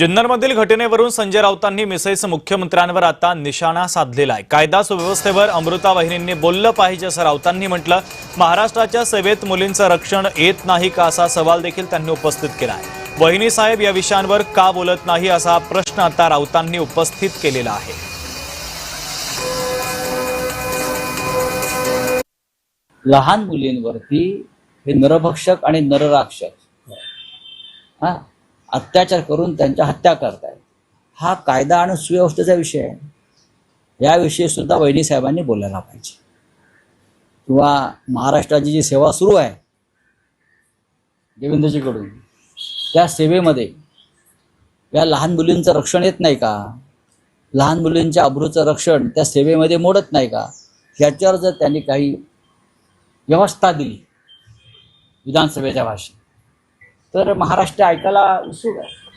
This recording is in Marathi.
जुन्नरमधील घटनेवरून संजय राऊतांनी मिसळीस मुख्यमंत्र्यांवर आता निशाणा साधलेला आहे। कायदा सुव्यवस्थेवर अमृता वहिनींनी बोललं पाहिजे असं राऊतांनी म्हटलं। महाराष्ट्राच्या सेवेत मुलींचं रक्षण येत नाही का असा सवाल देखील त्यांनी उपस्थित केला आहे। वहिनी साहेब या विषयांवर का बोलत नाही असा प्रश्न आता राऊतांनी उपस्थित केलेला आहे। लहान मुलींवरती हे नरभक्षक आणि नरराक्षस अत्याचार करून त्यांच्या हत्या करतायत। हा कायदा आणि सुव्यवस्थेचा विषय आहे। याविषयी सुद्धा वहिनी साहेबांनी बोलायला पाहिजे। किंवा महाराष्ट्राची जी सेवा सुरू आहे देवेंद्रजीकडून, त्या सेवेमध्ये या लहान मुलींचं रक्षण येत नाही का? लहान मुलींच्या अब्रूचं रक्षण त्या सेवेमध्ये मोडत नाही का? याच्यावर जर त्यांनी काही व्यवस्था दिली विधानसभेच्या भाषेत तर महाराष्ट्र ऐकायला उत्सुक आहे।